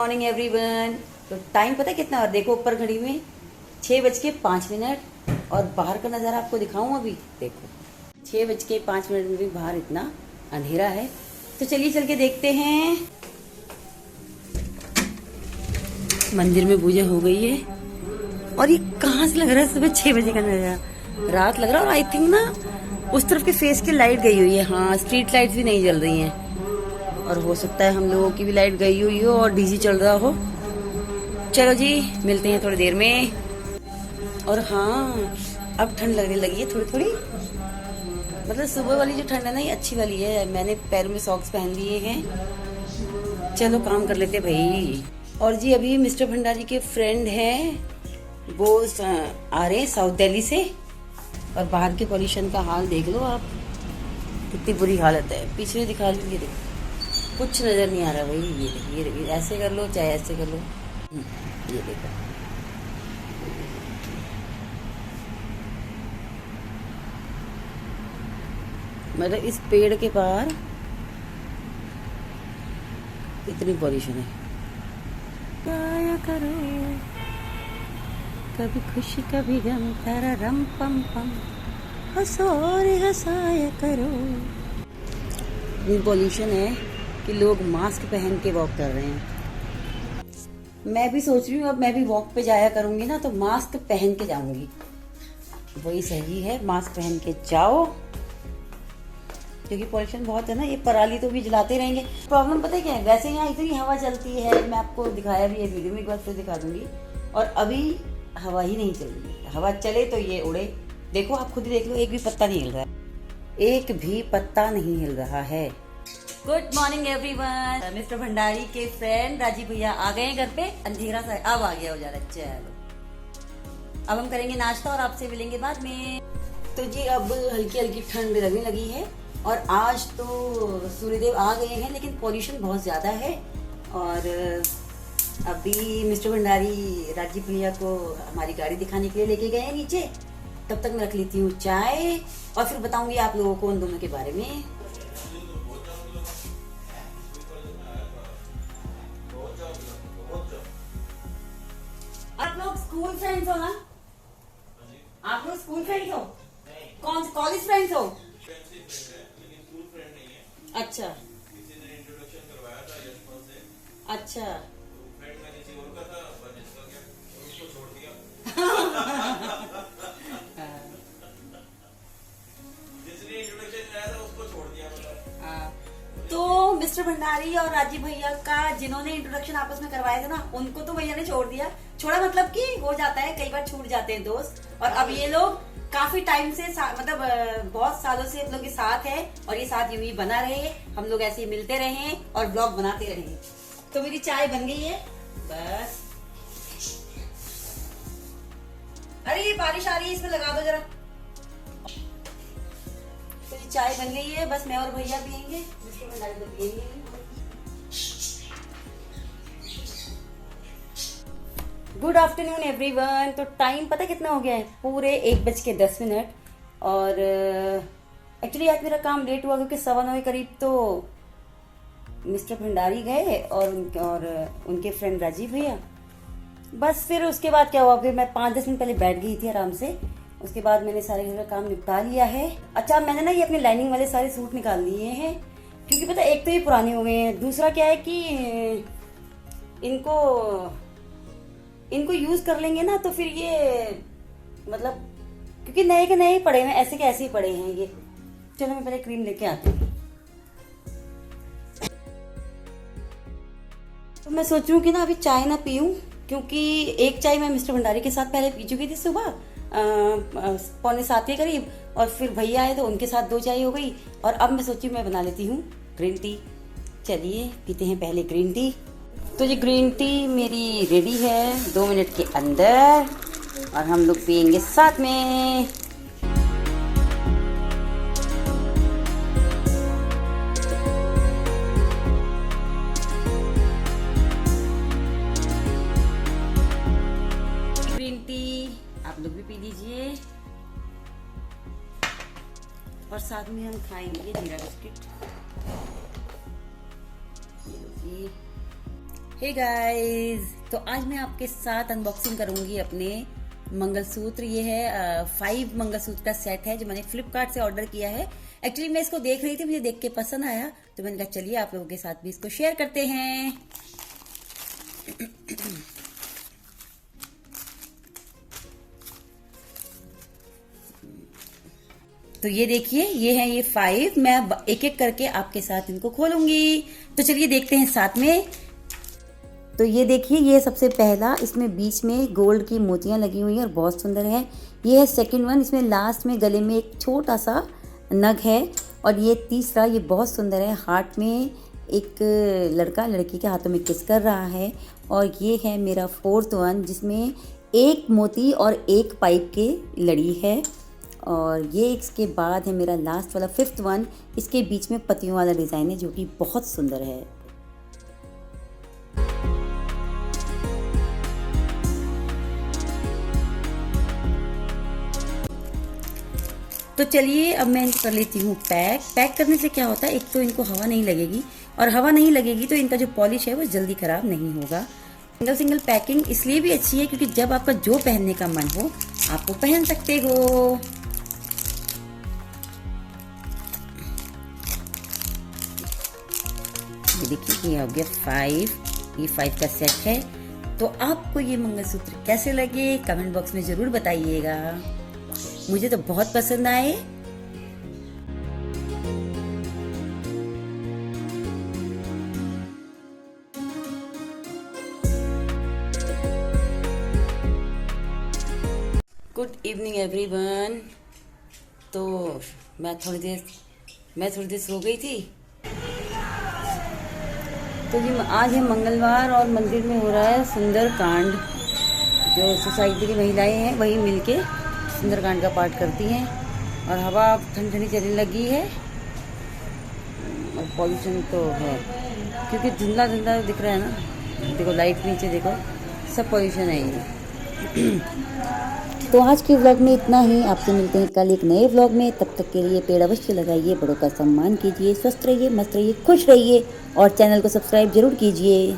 Morning everyone. तो time पता है कितना, और देखो ऊपर घड़ी में 6:05 और बाहर का नज़ारा आपको दिखाऊं। अभी देखो 6:05 में भी बाहर इतना अंधेरा है। तो चलिए चल के देखते हैं। मंदिर में पूजा हो गई है और ये कहाँ से लग रहा है सुबह 6 बजे का नज़ारा, रात लग रहा है। और आई थिंक ना उस तरफ के फेस की लाइट गई हुई है। हाँ, स्ट्रीट लाइट्स भी नहीं जल रही हैं और हो सकता है हम लोगों की भी लाइट गई हुई हो और डीजी चल रहा हो। चलो जी, मिलते हैं थोड़ी देर में। और हाँ, अब ठंड लगने लगी है थोड़ी थोड़ी। मतलब सुबह वाली जो ठंड है ना, ये अच्छी वाली है। मैंने पैरों में सॉक्स पहन लिए हैं। चलो काम कर लेते भाई। और जी अभी मिस्टर भंडारी के फ्रेंड हैं, वो आ रहे हैं साउथ दिल्ली से। और बाहर के पॉल्यूशन का हाल देख लो आप, कितनी बुरी हालत है। पीछे दिखा लीजिए, देखो कुछ नजर नहीं आ रहा भाई। ये देखिए, ऐसे कर लो चाहे ऐसे कर लो। ये देखो, मतलब इस पेड़ के पार इतनी पॉल्यूशन है। गाया करो कभी खुशी कभी गम, तारा रम पम पम, हंसो और हंसाया करो। इतनी पॉल्यूशन है कि लोग मास्क पहन के वॉक कर रहे हैं। मैं भी सोच रही हूँ अब मैं भी वॉक पे जाया करूंगी ना, तो मास्क पहन के जाऊंगी। वही सही है, मास्क पहन के जाओ, क्योंकि पॉल्यूशन बहुत है ना। ये पराली तो भी जलाते रहेंगे। प्रॉब्लम पता है क्या है, वैसे यहाँ इतनी हवा चलती है, मैं आपको दिखाया भी है वीडियो में, एक बार फिर दिखा दूंगी। और अभी हवा ही नहीं चल रही है। हवा चले तो ये उड़े। देखो आप खुद ही देख लो, एक भी पत्ता नहीं हिल रहा है, एक भी पत्ता नहीं हिल रहा है। Good morning everyone. Mister Bhandari के फ्रेंड राजीव भैया आ गए हैं घर पे। अंधेरा सा अब आ गया हो जा रहा है। चलो अब हम करेंगे नाश्ता और आपसे मिलेंगे बाद में। तो जी अब हल्की हल्की ठंड लगने लगी है और आज तो सूर्यदेव आ गए हैं, लेकिन पॉल्यूशन बहुत ज्यादा है। और अभी मिस्टर भंडारी राजीव भैया को हमारी गाड़ी दिखाने के लिए लेके गए हैं नीचे। तब तक मैं रख लेती हूँ चाय और फिर बताऊंगी आप लोगों को उन दोनों के बारे में। आप लोग स्कूल फ्रेंड्स हो ना? आप लोग स्कूल फ्रेंड्स हो? कौन से कॉलेज फ्रेंड्स हो? अच्छा अच्छा। तो मिस्टर भंडारी और राजीव भैया का जिन्होंने इंट्रोडक्शन आपस में करवाया था ना, उनको तो भैया ने छोड़ दिया। छोड़ा मतलब कि हो जाता है, कई बार छूट जाते हैं दोस्त। और अब ये लोग काफी टाइम से मतलब बहुत सालों से हम लोग के साथ है और ये साथ यूं ही बना रहे, हम लोग ऐसे ही मिलते रहे और ब्लॉग बनाते रहे। तो मेरी चाय बन गई है बस। अरे ये बारिश आ रही है, इसमें लगा दो जरा। तो ये चाय बन गई है, बस मैं और भैया पियेंगे, मिस्टर भंडारी तो पियेंगे। Good afternoon everyone. तो टाइम पता कितना हो गया है, पूरे 1:10। और एक्चुअली आज मेरा काम लेट हुआ क्योंकि 9:15 के करीब तो मिस्टर भंडारी गए और उनके फ्रेंड राजीव भैया। बस फिर उसके बाद क्या हुआ, फिर मैं 5-10 मिनट पहले बैठ गई थी आराम से। उसके बाद मैंने सारे घर का काम निपटा लिया है। अच्छा, मैंने ना ये अपने लाइनिंग वाले सारे सूट निकाल लिए हैं, क्योंकि पता एक तो ये पुराने हो गए हैं, दूसरा क्या है कि इनको यूज कर लेंगे ना तो फिर ये मतलब, क्योंकि नए के नए ही पड़े हैं, ऐसे के ऐसे ही पड़े हैं ये। चलो मैं पहले क्रीम लेके आती हूँ। तो मैं सोच रही हूँ कि ना अभी चाय ना पीऊँ, क्योंकि एक चाय मैं मिस्टर भंडारी के साथ पहले पी चुकी थी सुबह 6:45 के करीब। और फिर भैया आए तो उनके साथ 2 चाय हो गई। और अब मैं सोची मैं बना लेती हूँ ग्रीन टी। चलिए पीते हैं पहले ग्रीन टी। तो ये ग्रीन टी मेरी रेडी है 2 मिनट के अंदर और हम लोग पियेंगे साथ में। ग्रीन टी आप लोग भी पी लीजिए और साथ में हम खाएंगे जीरा बिस्किट। हे गाइस, तो आज मैं आपके साथ अनबॉक्सिंग करूंगी अपने मंगलसूत्र। ये है 5 मंगलसूत्र का सेट है जो मैंने फ्लिपकार्ट से ऑर्डर किया है। एक्चुअली मैं इसको देख रही थी, मुझे देख के पसंद आया तो मैंने कहा चलिए आप लोगों के साथ भी इसको शेयर करते हैं। तो ये देखिए, ये है ये 5। मैं एक एक करके आपके साथ इनको खोलूंगी, तो चलिए देखते हैं साथ में। तो ये देखिए, ये सबसे पहला, इसमें बीच में गोल्ड की मोतियां लगी हुई हैं और बहुत सुंदर है। ये है सेकंड वन, इसमें लास्ट में गले में एक छोटा सा नग है। और ये तीसरा, ये बहुत सुंदर है, हार्ट में एक लड़का लड़की के हाथों में किस कर रहा है। और ये है मेरा 4th वन, जिसमें एक मोती और एक पाइप की लड़ी है। और ये इसके बाद है मेरा लास्ट वाला 5th वन, इसके बीच में पत्तियों वाला डिज़ाइन है जो कि बहुत सुंदर है। तो चलिए अब मैं इनको कर लेती हूँ पैक। पैक करने से क्या होता है, एक तो इनको हवा नहीं लगेगी, और हवा नहीं लगेगी तो इनका जो पॉलिश है वो जल्दी खराब नहीं होगा। सिंगल सिंगल पैकिंग इसलिए भी अच्छी है क्योंकि जब आपका जो पहनने का मन हो आप वो पहन सकते हो। ये देखिए, ये हो गया 5, ये 5 का सेट है। तो आपको ये मंगलसूत्र कैसे लगे कमेंट बॉक्स में जरूर बताइएगा। मुझे तो बहुत पसंद आए। Good evening everyone. तो मैं थोड़ी देर सो गई थी। तो जी आज है मंगलवार और मंदिर में हो रहा है सुंदरकांड। जो सोसाइटी की महिलाएं हैं वही मिलके सुंदरकांड का पाठ करती हैं। और हवा ठंडी ठंडी चलने लगी है और पॉल्यूशन तो है क्योंकि धुंधला धुंधला दिख रहा है ना। देखो लाइट नीचे देखो, सब पॉल्यूशन है ये। तो आज के व्लॉग में इतना ही। आपसे मिलते हैं कल एक नए व्लॉग में। तब तक के लिए पेड़ अवश्य लगाइए, बड़ों का सम्मान कीजिए, स्वस्थ रहिए, मस्त रहिए, खुश रहिए और चैनल को सब्सक्राइब जरूर कीजिए।